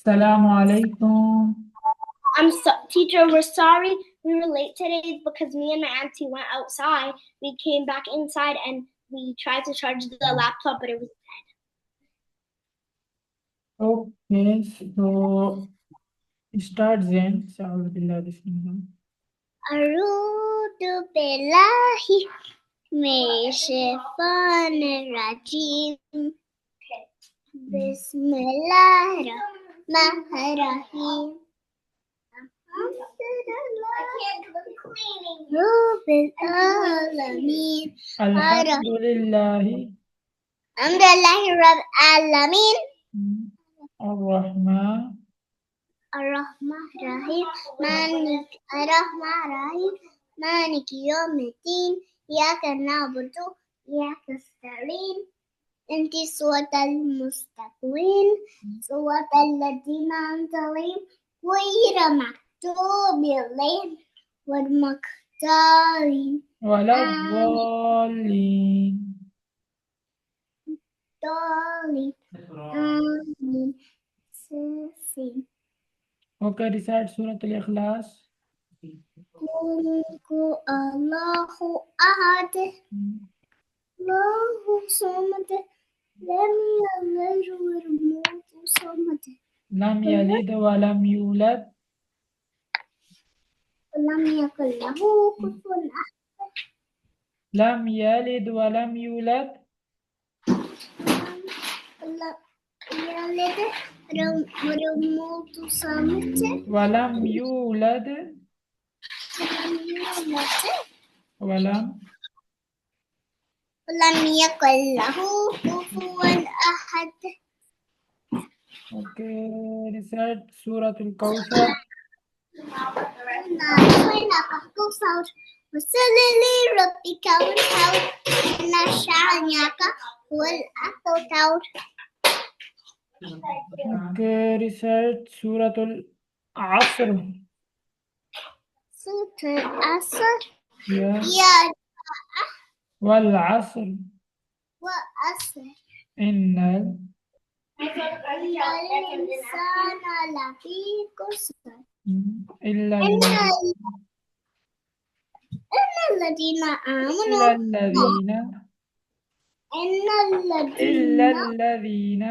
Assalamu alaikum. Teacher, we're sorry we were late today because me and my auntie went outside. We came back inside and we tried to charge the laptop, but it was Okay, so start then. A'udhu billahi bismillah. A'udhu billahi minash-shaytanir rajim. Bismillahir-rahmanir-rahim. Rabbil alamin. Alhamdulillahi Alhamdulillahi Rabbil alamin. Ar-Rahman Ar-Rahman-Rahim. Malik Yawmiddin. Iyyaka na'budu wa iyyaka nasta'in. Inti siratal mustaqim. Siratal ladzina an'amta alaihim ghayril maghdubi alaihim wal maqdalin. Waladdallin. Amin. Okay, recite Surah Al-Ikhlas. Qul Allahu ahad. Allahu samad. Lam yalid wa lam yulad samad. Lam yalid wa lam yulad. Lam yakul lahu kufuwan ahad. Lam yalid wa lam yulad. Lam yalid wa lam yulad samad. Wa lam yulad. Walam. Lam yakul lahu kufuwan ahad. Okay, recite Surah Al-Kawthar. وصل لربك وانحر إن شانئك هو الأبتر. Okay, recite Surah Al-Asr. Surah Al-Asr. Yeah. يا والعصر والعصر إن الإنسان لفي خسر إلا إن الذين الذين آمنوا إلا الذين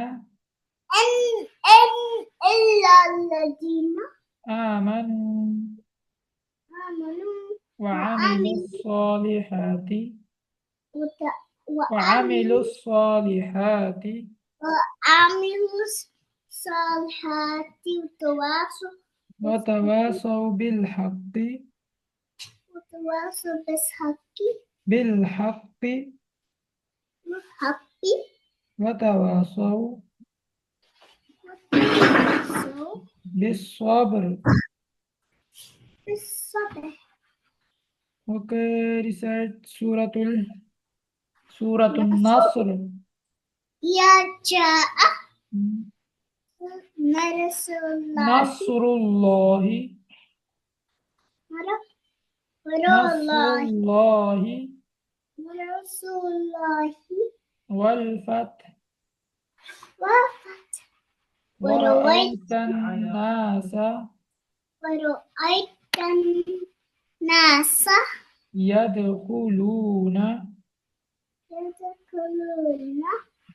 إلا الذين آمنوا آمنوا وعملوا الصالحات وعملوا الصالحات وتواصوا بالحق وتواصوا بالصبر. Okay, recite Surah Al-Nasr. يا جاء نصر نصر الله والفتح ورأيت الناس يدخلون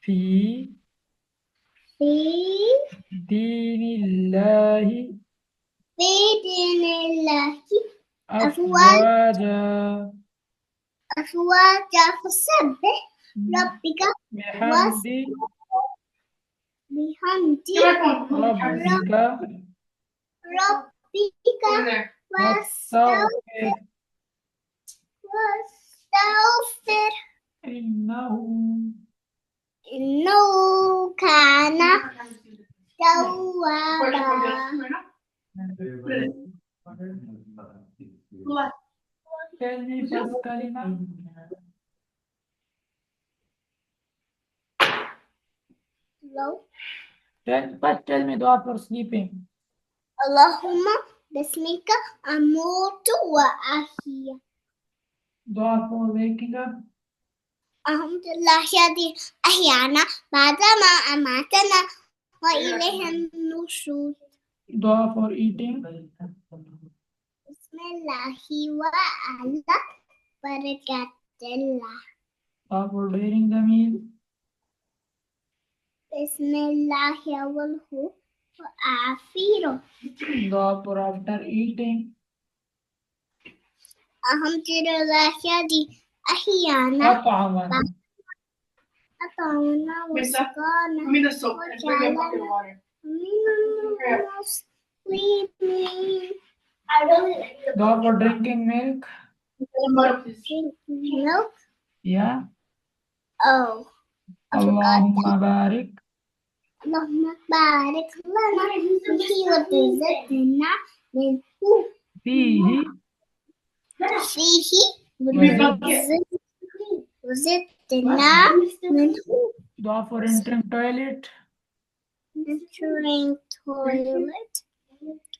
في دين الله أفواجا فسبح ربك بحمد ربك واستغفر إنه كان توابا. Tell me first kalima. First tell me dua for sleeping. Allahumma bismika amutu wa ahya. Dua for waking up. Alhamdulillah الذي أحيانا بعدما أماتنا وإليه النشور. Dua for eating. بسم الله وعلى بركة الله. Dua for bearing the meal. بسم الله أوله وآخره. Dua for after eating. الحمد لله الذي أحيانا أطعما. أطعمنا وسقانا Give me the soap and bring me a bucket of water. Sleeping. I really like the Dua for drinking milk. drink milk. Yeah. Oh, I forgot. Allahumma barik. اللهم بارك لنا فيه وتزدنا منه. فيه. فيه وزدنا منه. Dua for entering toilet. Entering toilet.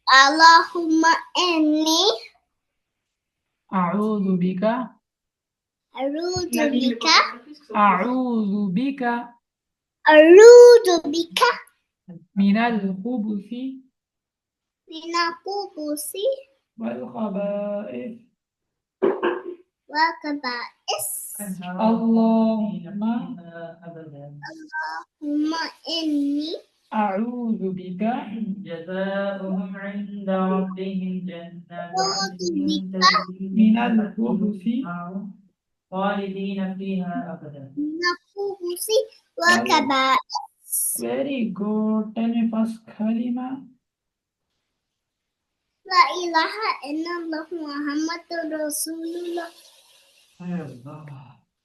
اللهم إني أعوذ بك. أعوذ بك. أعوذ بك. أعوذ بك من الخبث من الخبث والخبائث. والخبائث. اللهم إني أعوذ بك. جزاؤهم عند ربهم جنات من الخبث خالدين فيها أبدا. من الخبث والخبائث. Very good. Tell me first kalima. لا إله إلا الله محمد رسول الله.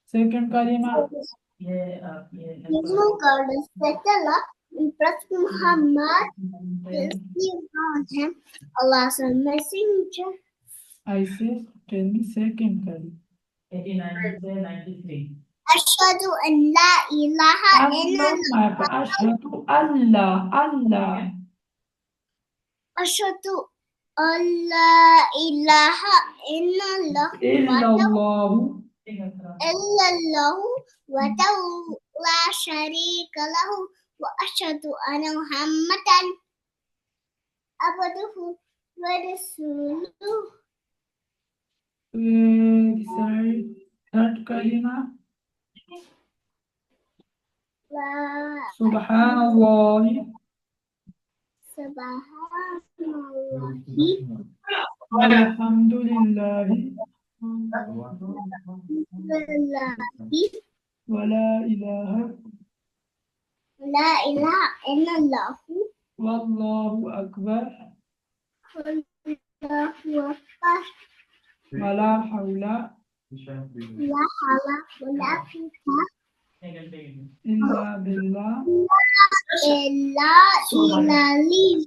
Second kalima. No God is better in Prophet Muhammad. Peace be upon him. Allah's messenger. I say, tell me second kalima. 93. أشهد أن لا إله إلا الله. أشهد أن لا أشهد أن لا إله إلا الله إلا الله وحده لا شريك له وأشهد أن محمدا عبده ورسوله. Third kalima. سبحان Subhanallah. الله Alhamdulillah. ولا إله لا إله إلا الله والله أكبر. والله أكبر. ولا حول لا حول ولا قوة إلا بالله. إلا العلي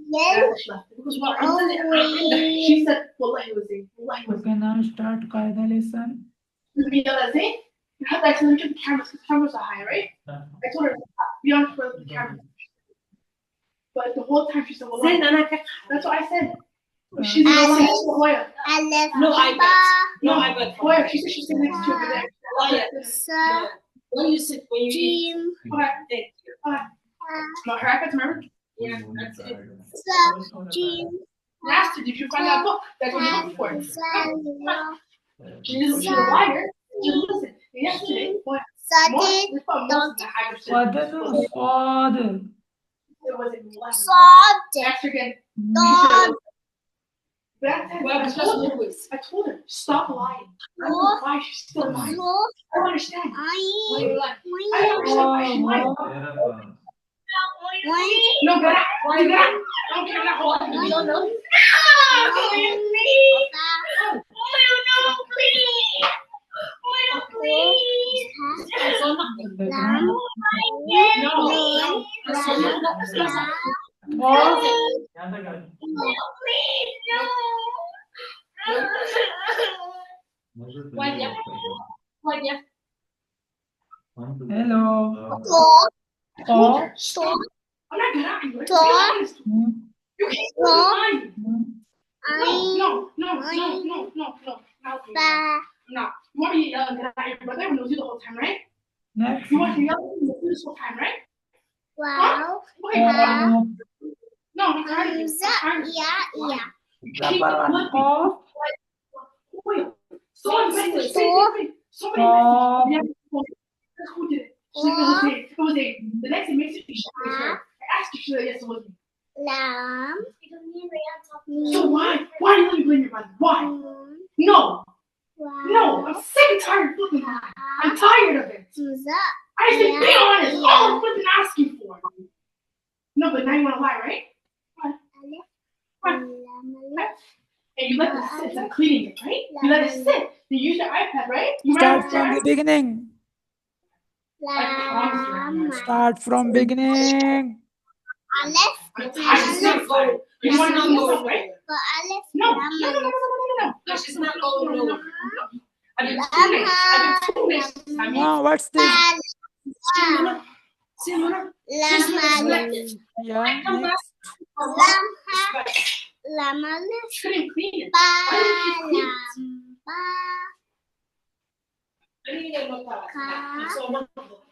She said, Wallahi was it. Wallahi was Okay, now start Qaida lesson. it. You know that thing? You have to accidentally turn the cameras because the cameras are high, right? I told her, be on for the camera. But the whole time she said, Wallahi. That's what I said. She's next to Hoya. No, I bet. Hoya, she said she's sitting next to over there. When you sit, when you eat, Okay. Not her iPad, remember? yeah, that's it. Last year, did you find that book? That's what you're looking for. She's a liar. Just listen. Yesterday, what? We found most of the higher shit. What is صاد? It wasn't less. صاد Asked her again. صاد Back then, I told her, stop lying. I don't know why she's still lying. I don't understand. I don't understand why she lied. No, but I don't care that whole thing. You don't know? Hello. I'm not gonna argue. Hmm. You can't lie. Hmm. No. I'm not. You want me to yell at your brother when it was you the whole time, right? Next. You want me to yell at you this whole time, right? Wow. Okay. No, I'm tired of you. Hamza. I'm tired of you. Ya. Ya. Keep flipping. Qaf. Wait. Someone said this. Somebody Qaf. messaged me. Who did it? She was saying. It was a. The next thing makes it. I asked her. She said yes, it was me. Lam. So why? Why do you let me blame your brother? Why? Nun. No. Wow. No. I'm sick and tired of flipping on it. I'm tired of it. Hamza. I said, Yeah. be honest. All I'm flipping asking for. No, but now you want to lie, right? Alif. What? Lam. And you let this sit instead of cleaning it, right? You let it sit. You use your iPad, right? You Start ran from the upstairs. beginning. Lam. Start from beginning. Alif. I'm tired of sitting tired. You want to clean this up, right? For Alif. No. Lam. No, no, no, no, no, no, no. No, she's not going nowhere. I've been 2 minutes. I've been 2 minutes. I mean, Oh, what's this? Lam. Simona, Lam. Alif. Yeah, Come back. next. Lam. Lam. Alif. couldn't clean it. Ba. Why didn't you clean it? Lam. Ba. Hindi ka magpapakita. So,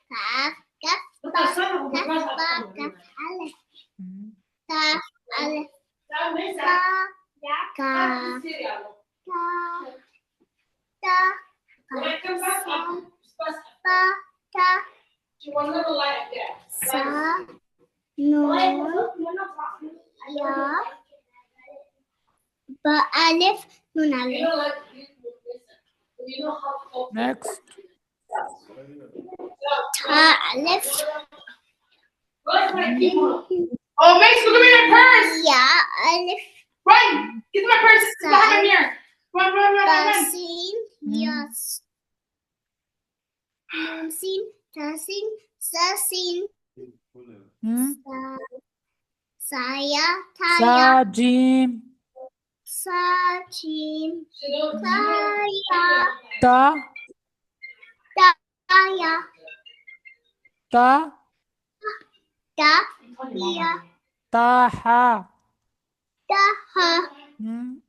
Kaf. Kaf. magpapakita ko Kaf. magpapakita Ba. ko. Kaf. Alif. Hmm. Kaf. Alif. Sabi Ba. sa Kaf. serial. Kaf. Ta. When I come back, I'm supposed to- Ba. Ta. she will never lie again. Sa. Nun. Ya. Ba. Alif. Nun. You Alif. know, like, you know how to Next. Ta. Alif. Oh, Max, go give me my purse. Ya. Alif. Run. Get my purse. It's behind here. Run, run, run, run, run. Tasin. Yas. Nun. Sin. Tasin. Sasin. Hmm. Saya. Taya. Sajim. Sajim. She don't- Taya. Ta. Taya. Ta. Ta. Ya. Taha. Taha. Hmm.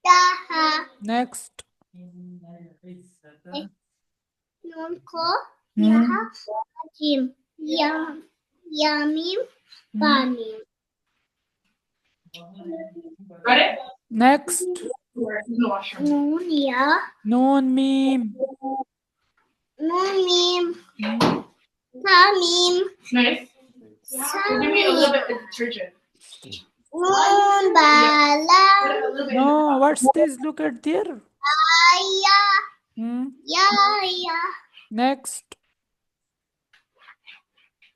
Taha. Next. Nun ko. Hmm. Yaha. Jim. Ya. Yamim. Bamim. Got it? Next. No, I'll show you. Nun ya. Noon mim. Nun mim. Hmm. Tamim. Nice. Give me a little bit of detergent. Nun Put balam. a little bit. No, what's this? Look at there. Aya. Hmm. Ya. Ya. Next.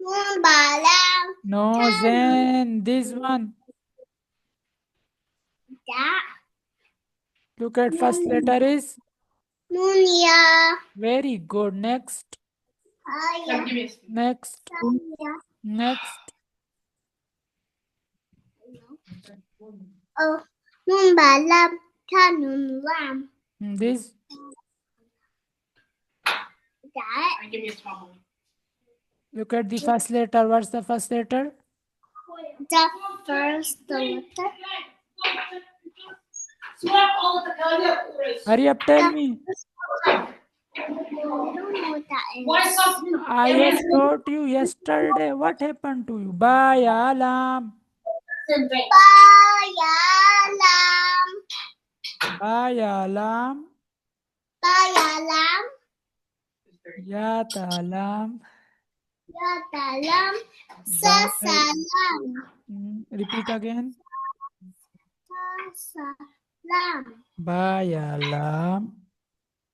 Nun balam. No, then this one. Da. Look at first letter is Nun ya. very good. Next. Aya. Give me a spoon. Next. Ya. Next. Oh. Nun balam. Ta nun lam. This. That. Give me a small bowl. Look at the first letter. What's the first letter? The first letter. Swap all of the color. Hurry up, tell me. I don't know what that is. Why something? I have told you yesterday. What happened to you? Bye, alam. Bayalam. Bye, alam. Bayalam. Ya talam. Yatalam. Sasalam. Repeat again. Sasalam. Bye, alam.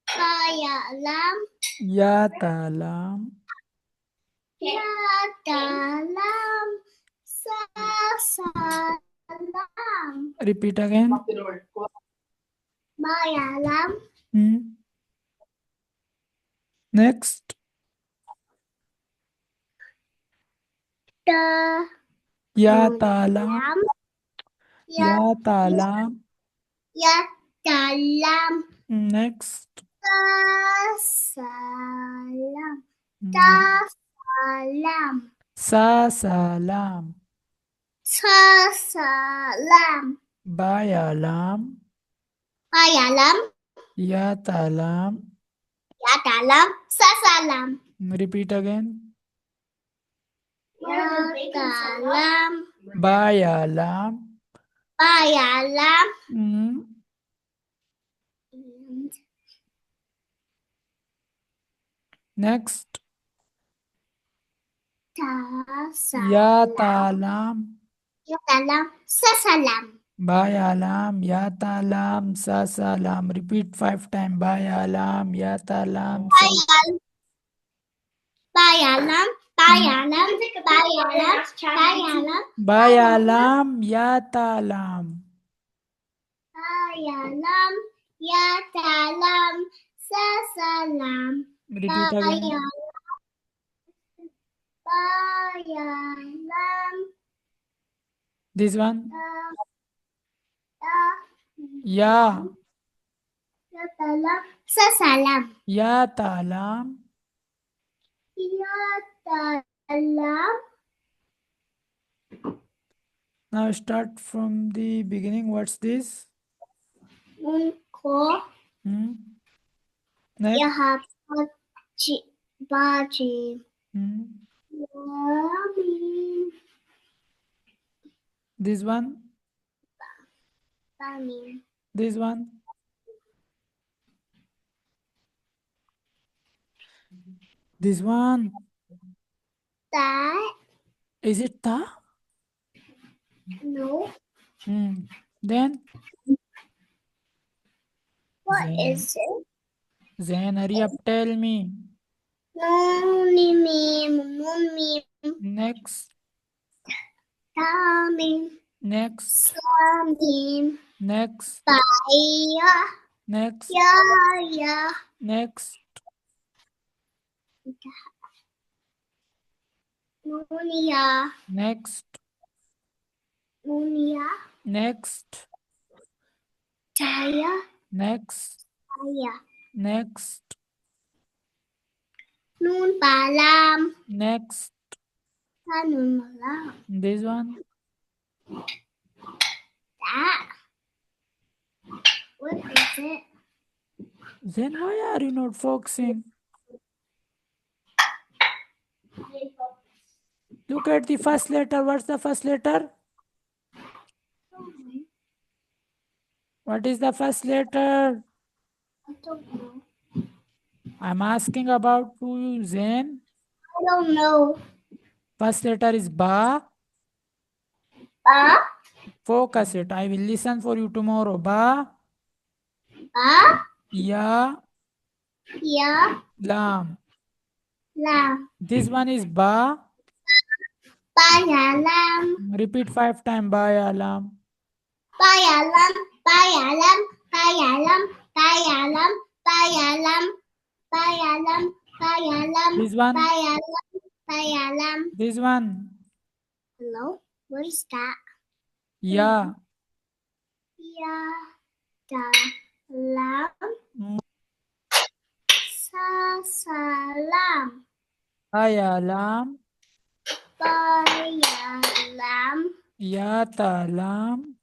Bayalam. Ya talam. Yatalam. Sasalam. Repeat again. Lock the door. Go out. Bayalam. Next. The Ya talam. lam. Ya talam. Yatalam. Next. Sasalam. Sasalam. Sa salam. Sasalam. Bye, alam. Bayalam. Ya talam. Yatalam. Sasalam. Repeat again. Yatalam. Bayalam. Bayalam. Next. Tasalam. Yatalam. Yatalam. Sasalam. Bayalam. Yatalam. Sasalam. Repeat 5 times. Bayalam. Yatalam. Bayalam. Bayalam. Bayalam. Bayalam. Bayalam. Bayalam. Yatalam. Bayalam. Yatalam. Sasalam. Repeat again. Bayalam. This one. Ya. Yatalam. Sasalam. Yatalam. Yatalam. Now start from the beginning. What's this? Unko. Next. Yahabaji. Baji. Yummy. This one. Yummy. This one. This one. That. Is it ta? No. Then. What Zain. is it? Zain, hurry up, tell me. Nuni mim. Nuni. Next. Tamim. Next. Samim. Next. Baya. Next. Ya. Next. Nunia. Next. Nunia. Next. Jaya. Next. Jaya. Next. Nun balam. Next. Nun balam. This one. That. What is it? Then why are you not focusing? Look at the first letter. What's the first letter? What is the first letter? I don't know. I'm asking about you, Zain. I don't know. First letter is Ba. Ba. Focus it. I will listen for you tomorrow. Ba. Ba. Ya. Ya. Lam. Lam. This one is Ba. Bayalam. Repeat 5 times. Bayalam. Bayalam. Bayalam. Bayalam. Bayalam. Bayalam. Bayalam. Bayalam. This one. Bayalam. Bayalam. This one. Hello? What is that? Ya. Ya. Da. Lam. Sasalam. Bayalam. Bayalam. Yatalam.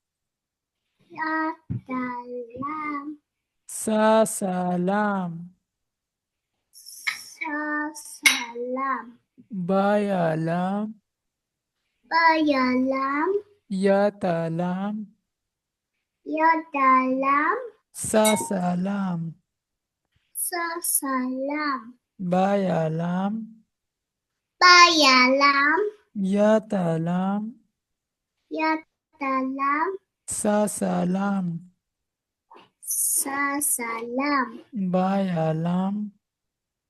Yatalam. Sasalam. Sasalam. Bayalam. Bayalam. Yatalam. Yatalam. Sasalam. Sasalam. Bayalam. Bayalam. Yatalam. Yatalam. Sasalam. Sasalam. Bayalam.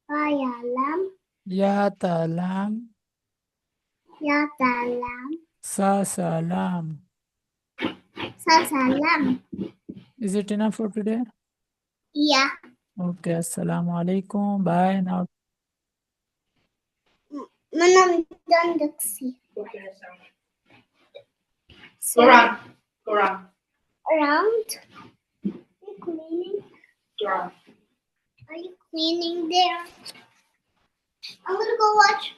Bayalam. Yatalam. Yatalam. Sasalam. Sasalam. Is it enough for today? Yeah. Okay. Assalamu alaikum. Bye now. Manam dandaksi. Go around. Go around. Around. Are you cleaning? Go around. Are you cleaning there? I'm gonna go watch